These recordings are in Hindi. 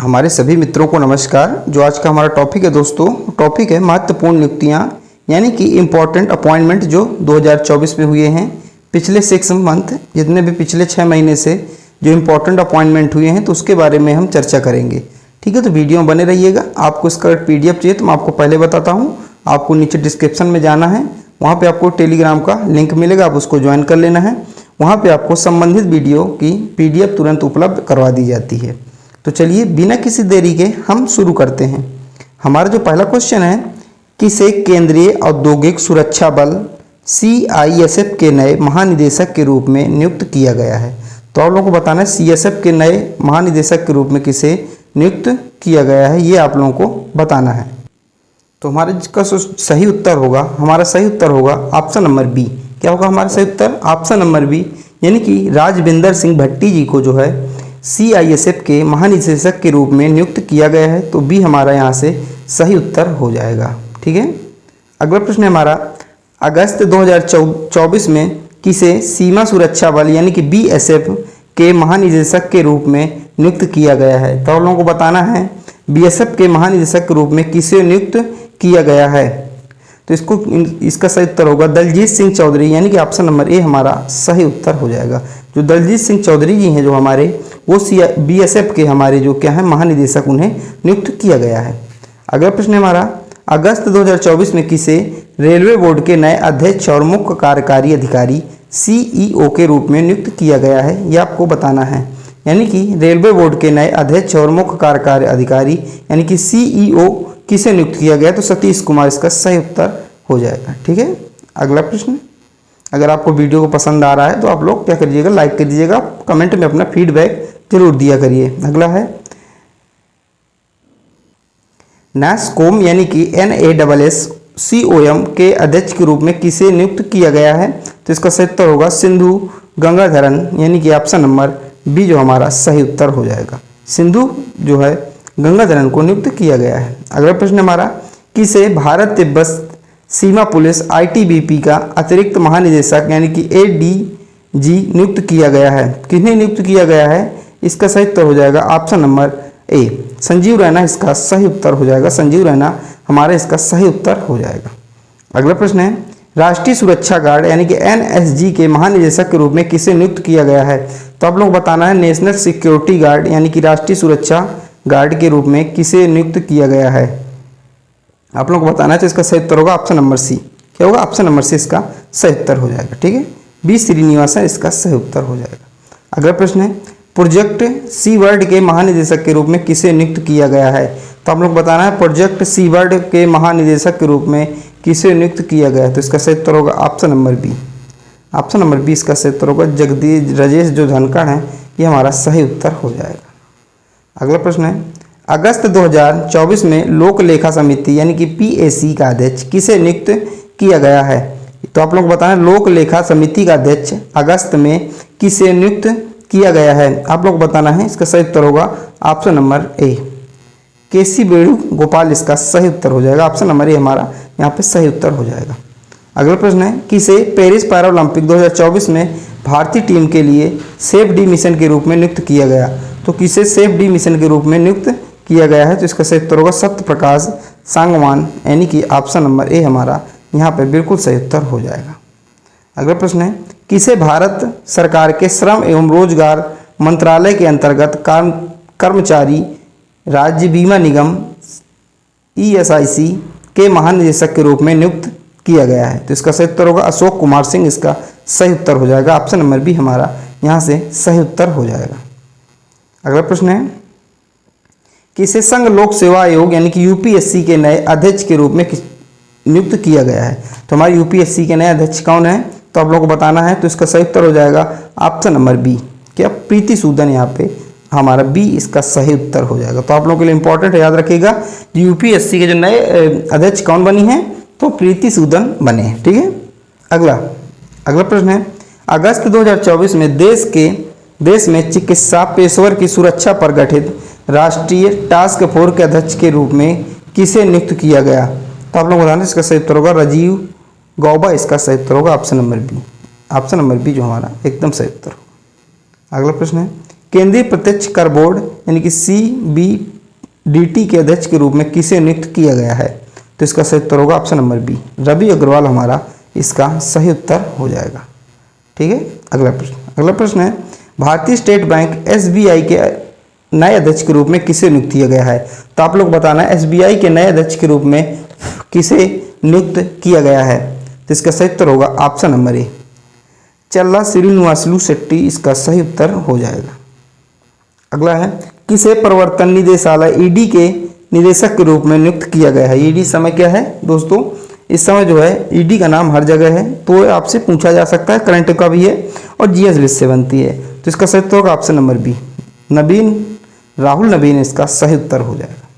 हमारे सभी मित्रों को नमस्कार। जो आज का हमारा टॉपिक है दोस्तों, टॉपिक है महत्वपूर्ण नियुक्तियां यानी कि इम्पॉर्टेंट अपॉइंटमेंट जो 2024 में हुए हैं। पिछले 6 मंथ जितने भी पिछले 6 महीने से जो इम्पोर्टेंट अपॉइंटमेंट हुए हैं तो उसके बारे में हम चर्चा करेंगे। ठीक है, तो वीडियो में बने रहिएगा। आपको इसका PDF चाहिए तो मैं आपको पहले बताता हूँ। आपको नीचे डिस्क्रिप्शन में जाना है, वहाँ पर आपको टेलीग्राम का लिंक मिलेगा, आप उसको ज्वाइन कर लेना है। वहाँ पर आपको संबंधित वीडियो की PDF तुरंत उपलब्ध करवा दी जाती है। तो चलिए बिना किसी देरी के हम शुरू करते हैं। हमारा जो पहला क्वेश्चन है, किसे केंद्रीय औद्योगिक सुरक्षा बल CISF के नए महानिदेशक के रूप में नियुक्त किया गया है? तो आप लोगों को बताना है CSF के नए महानिदेशक के रूप में किसे नियुक्त किया गया है, ये आप लोगों को बताना है। तो हमारे इसका सही उत्तर होगा, हमारा सही उत्तर होगा ऑप्शन नंबर बी। क्या होगा हमारा सही उत्तर? ऑप्शन नंबर बी, यानी कि राजविंदर सिंह भट्टी जी को जो है CISF के महानिदेशक के रूप में नियुक्त किया गया है। तो बी हमारा यहाँ से सही उत्तर हो जाएगा। ठीक है, अगला प्रश्न है हमारा, अगस्त 2024 में किसे सीमा सुरक्षा बल यानी कि BSF के महानिदेशक के रूप में नियुक्त किया गया है? तो आप लोगों को बताना है BSF के महानिदेशक के रूप में किसे नियुक्त किया गया है। तो इसका सही उत्तर होगा दलजीत सिंह चौधरी, यानी कि ऑप्शन नंबर ए हमारा सही उत्तर हो जाएगा। जो दलजीत सिंह चौधरी जी हैं जो हमारे, वो BSF के हमारे जो क्या है महानिदेशक, उन्हें नियुक्त किया गया है। अगला प्रश्न है हमारा, अगस्त 2024 में किसे रेलवे बोर्ड के नए अध्यक्ष और मुख्य कार्यकारी अधिकारी CEO के रूप में नियुक्त किया गया है? ये आपको बताना है। यानी कि रेलवे बोर्ड के नए अध्यक्ष और मुख्य कार्यकारी अधिकारी यानी कि CEO किसे नियुक्त किया गया? तो सतीश कुमार इसका सही उत्तर हो जाएगा। ठीक है, अगला प्रश्न, अगर आपको वीडियो को पसंद आ रहा है तो आप लोग क्या करिएगा, लाइक कर दीजिएगा, कमेंट में अपना फीडबैक जरूर दिया करिए। अगला है NASSCOM यानी कि NASSCOM के अध्यक्ष के रूप में किसे नियुक्त किया गया है? तो इसका सही उत्तर होगा सिंधु गंगाधरन, यानी कि ऑप्शन नंबर बी जो हमारा सही उत्तर हो जाएगा। सिंधु जो है गंगाधरन को नियुक्त किया गया है। अगला प्रश्न हमारा, किसे भारत तिब्बत सीमा पुलिस ITBP का अतिरिक्त महानिदेशक यानी कि ADG नियुक्त किया गया है? किन्हें नियुक्त किया गया है? इसका सही उत्तर हो जाएगा option number A, Sanjeev Raina इसका सही उत्तर हो जाएगा। संजीव रैना हमारा इसका सही उत्तर हो जाएगा। अगला प्रश्न है, राष्ट्रीय सुरक्षा गार्ड यानी कि NSG के महानिदेशक के रूप में किसे नियुक्त किया गया है? तो आप लोग बताना है नेशनल सिक्योरिटी गार्ड यानी कि राष्ट्रीय सुरक्षा गार्ड के रूप में किसे नियुक्त किया गया है? आप लोग को बताना है। तो इसका सही उत्तर होगा ऑप्शन नंबर सी। क्या होगा? ऑप्शन नंबर सी इसका सही उत्तर हो जाएगा। ठीक है, B श्रीनिवासन इसका सही उत्तर हो जाएगा। अगला प्रश्न है, प्रोजेक्ट सीवर्ड के महानिदेशक के रूप में किसे नियुक्त किया गया है? तो आप लोग बताना है प्रोजेक्ट सीवर्ड के महानिदेशक के रूप में किसे नियुक्त किया गया है? तो इसका सही उत्तर होगा option number B. Option number B इसका सही उत्तर होगा जगदीश राजेश जो धनखड़ हैं, ये हमारा सही उत्तर हो जाएगा। अगला प्रश्न है, अगस्त 2024 में लोक लेखा समिति यानी कि PAC का अध्यक्ष किसे नियुक्त किया गया है? तो आप लोग बताना लोक लेखा समिति का अध्यक्ष अगस्त में किसे नियुक्त किया गया है? आप लोग बताना है। इसका सही उत्तर होगा option number A, KC Venugopal इसका सही उत्तर हो जाएगा। ऑप्शन नंबर ए हमारा यहाँ पे सही उत्तर हो जाएगा। अगला प्रश्न है, किसे पेरिस पैरालंपिक 2024 में भारतीय टीम के लिए सेफ डी मिशन के रूप में नियुक्त किया गया? तो किसे सेफ डी मिशन के रूप में नियुक्त किया गया है? तो इसका सही उत्तर होगा सत्य प्रकाश सांगवान, यानी कि ऑप्शन नंबर ए हमारा यहाँ पे बिल्कुल सही उत्तर हो जाएगा। अगला प्रश्न है, किसे भारत सरकार के श्रम एवं रोजगार मंत्रालय के अंतर्गत कर्मचारी राज्य बीमा निगम ESIC के महानिदेशक के रूप में नियुक्त किया गया है? तो इसका सही उत्तर होगा अशोक कुमार सिंह, इसका सही उत्तर हो जाएगा। ऑप्शन नंबर बी हमारा यहाँ से सही उत्तर हो जाएगा। अगला प्रश्न है, किसे संघ लोक सेवा आयोग यानी कि UPSC के नए अध्यक्ष के रूप में नियुक्त किया गया है? तो हमारे UPSC के नए अध्यक्ष कौन है? तो आप लोगों को बताना है। तो इसका सही उत्तर हो जाएगा ऑप्शन नंबर बी, क्या प्रीति सूदन, यहाँ पे हमारा बी इसका सही उत्तर हो जाएगा। तो आप लोगों के लिए इंपॉर्टेंट है, याद रखिएगा UPSC के जो नए अध्यक्ष कौन बनी हैं? तो प्रीति सूदन बने हैं। ठीक है, अगला प्रश्न है, अगस्त 2024 में देश में चिकित्सा पेशेवर की सुरक्षा पर गठित राष्ट्रीय टास्क फोर्स के अध्यक्ष के रूप में किसे नियुक्त किया गया? तो आप लोग बताना इसका सही उत्तर होगा राजीव गौबा, इसका सही उत्तर होगा option number B. Option number B जो हमारा एकदम सही उत्तर होगा। अगला प्रश्न है, केंद्रीय प्रत्यक्ष कर बोर्ड यानी कि CBDT के अध्यक्ष के रूप में किसे नियुक्त किया गया है? तो इसका सही उत्तर होगा option number B, Ravi Agarwal हमारा इसका सही उत्तर हो जाएगा। ठीक है, अगला प्रश्न है भारतीय स्टेट बैंक SBI के नए अध्यक्ष के रूप में किसे नियुक्त किया गया है? तो आप लोग बताना SBI के नए अध्यक्ष के रूप में किसे नियुक्त किया गया है? तो इसका सही उत्तर होगा ऑप्शन नंबर ए, चल्ला श्रीनिवासलू शेट्टी इसका सही उत्तर हो जाएगा। अगला है किसे प्रवर्तन निदेशालय ED के निदेशक के रूप में नियुक्त किया गया है? ED समय क्या है दोस्तों? इस समय जो है ED का नाम हर जगह है, तो आपसे पूछा जा सकता है, करंट का भी है और GS लिस्ट से बनती है। तो इसका सही उत्तर होगा ऑप्शन नंबर बी, राहुल नवीन इसका सही उत्तर हो जाएगा।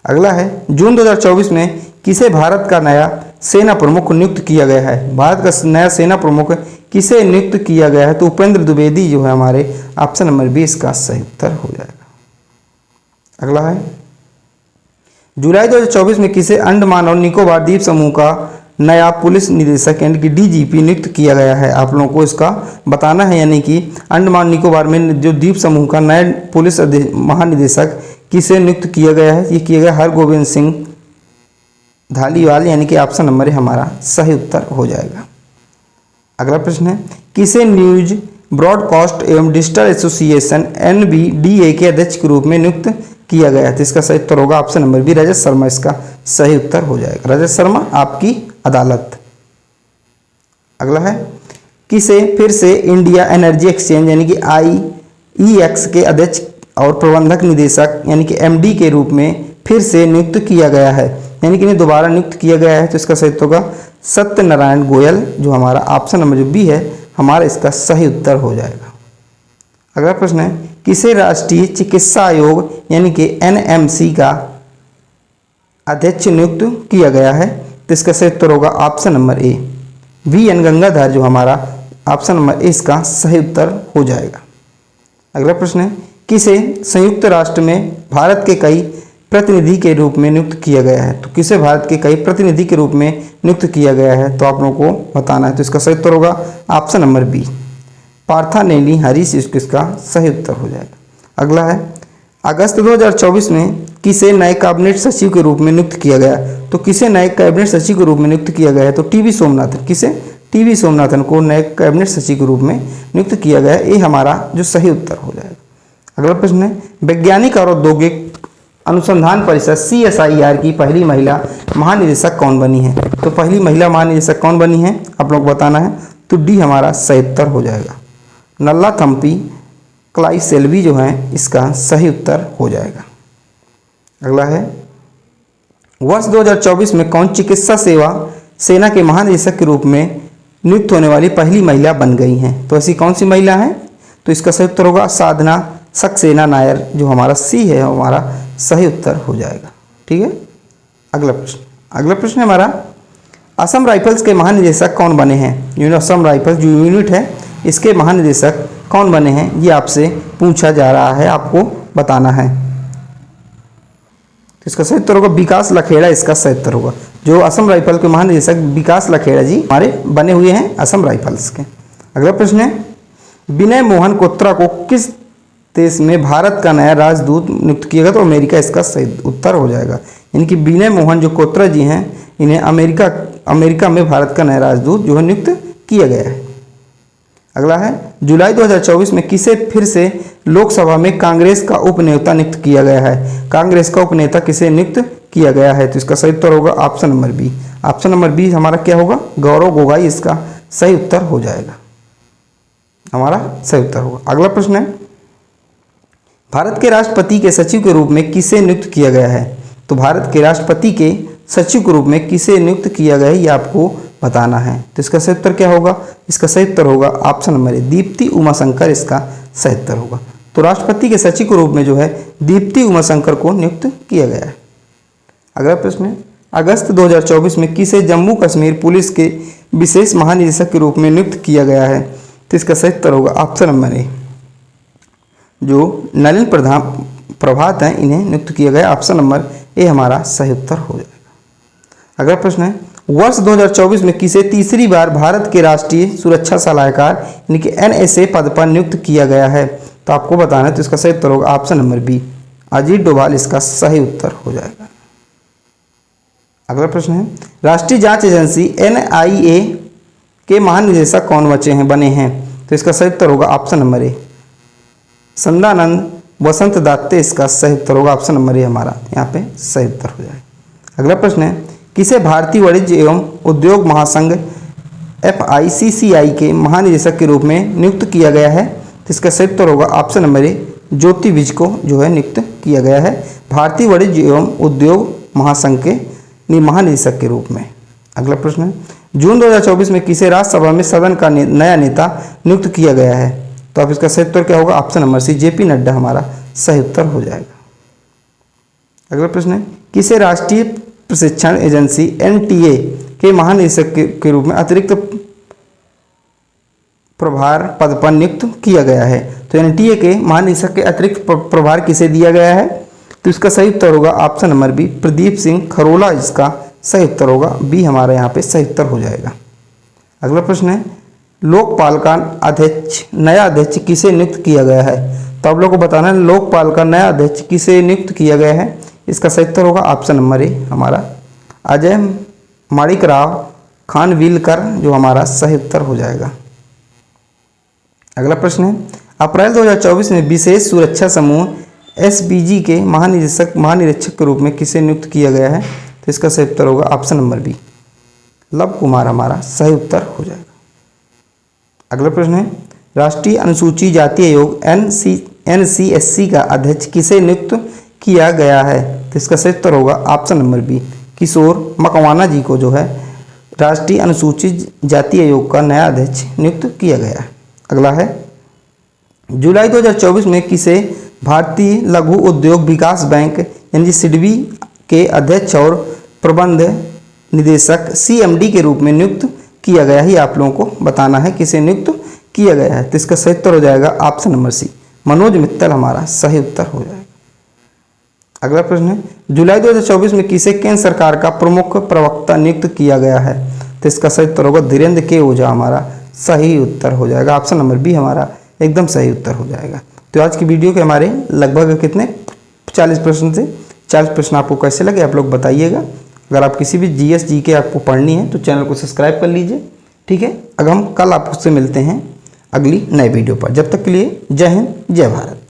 अगला है जून 2024 में किसे भारत का नया सेना प्रमुख नियुक्त किया गया है? भारत का नया सेना प्रमुख किसे नियुक्त किया गया है? तो उपेंद्र द्विवेदी जो है हमारे, ऑप्शन नंबर बी इसका सही उत्तर हो जाएगा। अगला है जुलाई 2024 में किसे अंडमान और निकोबार द्वीप समूह का नया पुलिस निदेशक यानी कि DGP नियुक्त किया गया है? आप लोगों को इसका बताना है, यानी कि अंडमान निकोबार में जो द्वीप समूह का नया पुलिस महानिदेशक किसे नियुक्त किया गया है? ये किया गया हरगोविंद सिंह धालीवाल, यानी कि ऑप्शन नंबर हमारा सही उत्तर हो जाएगा। अगला प्रश्न है किसे न्यूज ब्रॉडकास्ट एवं डिजिटल एसोसिएशन NBDA के अध्यक्ष के रूप में नियुक्त किया गया है? तो इसका सही उत्तर होगा option number B, Rajat Sharma इसका सही उत्तर हो जाएगा। रजत शर्मा आपकी अदालत। अगला है किसे फिर से इंडिया एनर्जी एक्सचेंज यानी कि IEX के अध्यक्ष और प्रबंधक निदेशक यानी कि MD के रूप में फिर से नियुक्त किया गया है, यानी कि इन्हें दोबारा नियुक्त किया गया है? तो इसका सही उत्तर होगा सत्यनारायण गोयल, जो हमारा ऑप्शन नंबर जो बी है हमारा इसका सही उत्तर हो जाएगा। अगला प्रश्न है किसे राष्ट्रीय चिकित्सा आयोग यानी कि NMC का अध्यक्ष नियुक्त किया गया है? तो इसका सही उत्तर होगा option number A, VN Gangadhar, जो हमारा ऑप्शन नंबर ए इसका सही उत्तर हो जाएगा। अगला प्रश्न है किसे संयुक्त राष्ट्र में भारत के कई प्रतिनिधि के रूप में नियुक्त किया गया है? तो किसे भारत के कई प्रतिनिधि के रूप में नियुक्त किया गया है? तो आप लोगों को बताना है। तो इसका सही उत्तर होगा ऑप्शन नंबर बी, पार्थानेनी हरीश इसका सही उत्तर हो जाएगा। अगला है अगस्त 2024 में किसे नए कैबिनेट सचिव के रूप में नियुक्त किया गया? तो किसे नए कैबिनेट सचिव के रूप में नियुक्त किया गया है? तो TB सोमनाथन, किसे? TB सोमनाथन को नए कैबिनेट सचिव के रूप में नियुक्त किया गया है, ये हमारा जो सही उत्तर हो जाएगा। अगला प्रश्न है वैज्ञानिक और औद्योगिक अनुसंधान परिषद CSIR की पहली महिला महानिदेशक कौन बनी है? तो पहली महिला महानिदेशक कौन बनी है आप लोग बताना है। तो डी हमारा सही उत्तर हो जाएगा, नल्ला थम्पी क्लाई सेल्वी जो है इसका सही उत्तर हो जाएगा। अगला है वर्ष 2024 में कौन चिकित्सा सेवा सेना के महानिदेशक के रूप में नियुक्त होने वाली पहली महिला बन गई हैं? तो ऐसी कौन सी महिला है? तो इसका सही उत्तर होगा साधना सक्सेना नायर, जो हमारा सी है हमारा सही उत्तर हो जाएगा। ठीक है, अगला प्रश्न हमारा असम राइफल्स के महानिदेशक कौन बने हैं? असम राइफल्स जो यूनिट है इसके महानिदेशक कौन बने हैं, ये आपसे पूछा जा रहा है, आपको बताना है। तो इसका सही उत्तर होगा विकास लखेड़ा, इसका सही उत्तर होगा। जो असम राइफल के महानिदेशक विकास लखेड़ा जी हमारे बने हुए हैं असम राइफल्स के। अगला प्रश्न है विनय मोहन कोत्रा को किस देश में भारत का नया राजदूत नियुक्त किया गया? तो अमेरिका इसका सही उत्तर हो जाएगा। यानी कि विनय मोहन जो कोत्रा जी हैं इन्हें अमेरिका में भारत का नया राजदूत जो है नियुक्त किया गया है। अगला है जुलाई 2024 में किसे फिर से लोकसभा में कांग्रेस का उपनेता नियुक्त किया गया है? कांग्रेस का उपनेता किसे नियुक्त किया गया है? तो इसका सही उत्तर होगा option number B. Option number B हमारा क्या होगा? गौरव गोगोई इसका सही उत्तर हो जाएगा, हमारा सही उत्तर होगा। अगला प्रश्न है भारत के राष्ट्रपति के सचिव के रूप में किसे नियुक्त किया गया है? तो भारत के राष्ट्रपति के सचिव के रूप में किसे नियुक्त किया गया है ये आपको बताना है। तो इसका सही उत्तर क्या होगा? इसका सही उत्तर होगा option number A, Deepti Umashankar इसका सही उत्तर होगा। तो राष्ट्रपति के सचिव के रूप में जो है दीप्ति उमाशंकर को नियुक्त किया गया है। अगला प्रश्न है अगस्त 2024 में किसे जम्मू कश्मीर पुलिस के विशेष महानिदेशक के रूप में नियुक्त किया गया है? तो इसका सही उत्तर होगा ऑप्शन नंबर ए, जो नलिन प्रभात हैं इन्हें नियुक्त किया गया, ऑप्शन नंबर ए हमारा सही उत्तर हो जाएगा। अगला प्रश्न है वर्ष 2024 में किसे तीसरी बार भारत के राष्ट्रीय सुरक्षा सलाहकार यानी कि NSA पद पर नियुक्त किया गया है? तो आपको बताना है। तो इसका सही उत्तर होगा option number B, Ajit Doval इसका सही उत्तर हो जाएगा। अगला प्रश्न है, राष्ट्रीय जांच एजेंसी NIA के महानिदेशक कौन बने हैं? तो इसका सही उत्तर होगा ऑप्शन नंबर ए, संदानंद वसंत दात्ते इसका सही उत्तर होगा। ऑप्शन नंबर ए हमारा यहाँ पे सही उत्तर हो जाएगा। अगला प्रश्न है, किसे भारतीय वाणिज्य एवं उद्योग महासंघ FICCI के महानिदेशक के रूप में नियुक्त किया गया है? तो इसका सही उत्तर होगा ऑप्शन नंबर ए, ज्योति विज को जो है नियुक्त किया गया है भारतीय वाणिज्य एवं उद्योग महासंघ के महानिदेशक के रूप में। अगला प्रश्न है, जून 2024 में किसे राज्यसभा में सदन का नया नेता नियुक्त किया गया है? तो अब इसका सही उत्तर क्या होगा? Option number C, JP Nadda हमारा सही उत्तर हो जाएगा। अगला प्रश्न है, किसे राष्ट्रीय प्रशिक्षण एजेंसी NTA के महानिदेशक के रूप में अतिरिक्त प्रभार पद पर नियुक्त किया गया है? तो NTA के महानिदेशक के अतिरिक्त प्रभार किसे दिया गया है? तो इसका सही उत्तर होगा option number B, Pradeep Singh Kharola इसका सही उत्तर होगा। बी हमारा यहाँ पे सही उत्तर हो जाएगा। अगला प्रश्न है, लोकपाल का नया अध्यक्ष किसे नियुक्त किया गया है? तो आप लोग को बताना है लोकपाल का नया अध्यक्ष किसे नियुक्त किया गया है? इसका सही उत्तर होगा ऑप्शन नंबर ए हमारा, अजय माणिकराव खानविलकर जो हमारा सही उत्तर हो जाएगा। अगला प्रश्न है, अप्रैल 2024 में विशेष सुरक्षा समूह SPG के महानिरीक्षक के रूप में किसे नियुक्त किया गया है? तो इसका सही उत्तर होगा option number B, Lav Kumar हमारा सही उत्तर हो जाएगा। अगला प्रश्न है, राष्ट्रीय अनुसूचित जाति आयोग NCSC का अध्यक्ष किसे नियुक्त किया गया है? तो इसका सही उत्तर होगा ऑप्शन नंबर बी, किशोर मकवाना जी को जो है राष्ट्रीय अनुसूचित जाति आयोग का नया अध्यक्ष नियुक्त किया गया है। अगला है, जुलाई 2024 में किसे भारतीय लघु उद्योग विकास बैंक यानी SIDBI के अध्यक्ष और प्रबंध निदेशक CMD के रूप में नियुक्त किया गया है? आप लोगों को बताना है किसे नियुक्त किया गया है। तो इसका सही उत्तर हो जाएगा option number C, Manoj Mittal हमारा सही उत्तर हो जाएगा। अगला प्रश्न है, जुलाई 2024 में किसे केंद्र सरकार का प्रमुख प्रवक्ता नियुक्त किया गया है? तो इसका सही उत्तर होगा धीरेन्द्र के ओझा हमारा सही उत्तर हो जाएगा। ऑप्शन नंबर बी हमारा एकदम सही उत्तर हो जाएगा। तो आज की वीडियो के हमारे लगभग कितने 40 प्रश्न थे। 40 प्रश्न आपको कैसे लगे आप लोग बताइएगा। अगर आप किसी भी GS GK आपको पढ़नी है तो चैनल को सब्सक्राइब कर लीजिए, ठीक है। अगर हम कल आपसे मिलते हैं अगली नए वीडियो पर, जब तक के लिए जय हिंद जय भारत।